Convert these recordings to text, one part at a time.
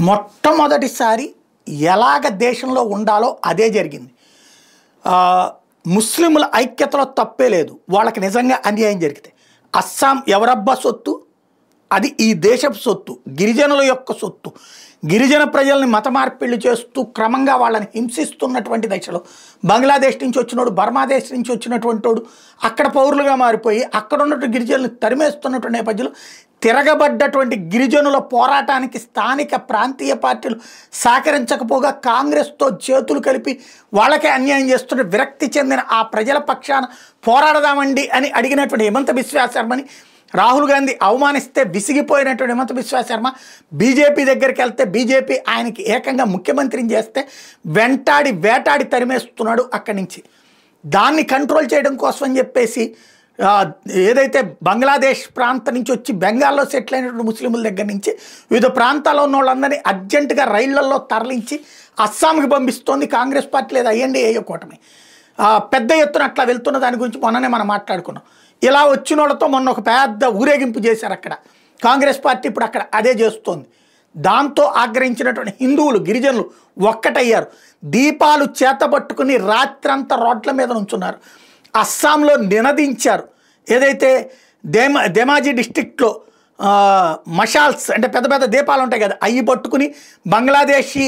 మొట్టమొదటిసారి ఎలాగ దేశంలో ఉండాలో అదే జరిగింది. ముస్లింల ఐక్యతలో తప్పే లేదు. వాళ్ళకి నిజంగా అన్యాయం జరిగితే అస్సాం ఎవరబ్బా సొత్తు? అది ఈ దేశపు సొత్తు, గిరిజనుల యొక్క సొత్తు. గిరిజన ప్రజల్ని మత మార్పిళ్లు చేస్తూ క్రమంగా వాళ్ళని హింసిస్తున్నటువంటి దశలో బంగ్లాదేశ్ నుంచి వచ్చినోడు, బర్మాదేశ్ నుంచి వచ్చినటువంటి వాడు అక్కడ పౌరులుగా మారిపోయి అక్కడ ఉన్నటువంటి గిరిజనులు తరిమేస్తున్నటువంటి నేపథ్యంలో తిరగబడ్డటువంటి గిరిజనుల పోరాటానికి స్థానిక ప్రాంతీయ పార్టీలు సహకరించకపోగా కాంగ్రెస్తో చేతులు కలిపి వాళ్ళకే అన్యాయం చేస్తుంటే విరక్తి చెందిన ఆ ప్రజల పక్షాన పోరాడదామండి అని అడిగినటువంటి హిమంత బిశ్వ శర్మని రాహుల్ గాంధీ అవమానిస్తే విసిగిపోయినటువంటి హిమంత బిశ్వ శర్మ బీజేపీ దగ్గరికి వెళ్తే బీజేపీ ఆయనకి ఏకంగా ముఖ్యమంత్రిని చేస్తే వెంటాడి వేటాడి తరిమేస్తున్నాడు అక్కడి నుంచి. దాన్ని కంట్రోల్ చేయడం కోసం అని చెప్పేసి ఏదైతే బంగ్లాదేశ్ ప్రాంతం నుంచి వచ్చి బెంగాల్లో సెటిల్ అయినటువంటి ముస్లింల దగ్గర నుంచి వివిధ ప్రాంతాల్లో ఉన్న వాళ్ళందరినీ అర్జెంటుగా రైళ్లలో తరలించి అస్సాంకి పంపిస్తోంది కాంగ్రెస్ పార్టీ లేదా ఐఎన్డీఏ కూటమి. పెద్ద ఎత్తున అట్లా వెళ్తున్న దాని గురించి మొన్ననే మనం మాట్లాడుకున్నాం. ఇలా వచ్చిన వాళ్ళతో మొన్న ఒక పెద్ద ఊరేగింపు చేశారు అక్కడ కాంగ్రెస్ పార్టీ. ఇప్పుడు అక్కడ అదే చేస్తోంది. దాంతో ఆగ్రహించినటువంటి హిందువులు, గిరిజనులు ఒక్కటయ్యారు. దీపాలు చేతబట్టుకుని రాత్రంతా రోడ్ల మీద నుంచున్నారు. అస్సాంలో నినదించారు. ఏదైతే ధేమాజీ డిస్ట్రిక్ట్లో మషాల్స్ అంటే పెద్ద పెద్ద దీపాలు ఉంటాయి కదా, అవి పట్టుకుని బంగ్లాదేశీ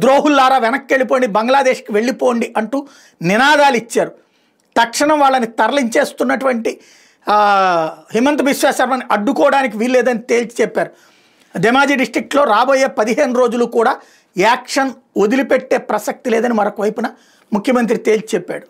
ద్రోహుల్లారా వెనక్కి వెళ్ళిపోండి, బంగ్లాదేశ్కి వెళ్ళిపోండి అంటూ నినాదాలు ఇచ్చారు. తక్షణం వాళ్ళని తరలించేస్తున్నటువంటి హిమంత బిశ్వ శర్మని అడ్డుకోవడానికి వీల్లేదని తేల్చి చెప్పారు. ధేమాజీ డిస్ట్రిక్ట్లో రాబోయే 15 రోజులు కూడా యాక్షన్ వదిలిపెట్టే ప్రసక్తి లేదని మరొక వైపున ముఖ్యమంత్రి తేల్చి చెప్పాడు.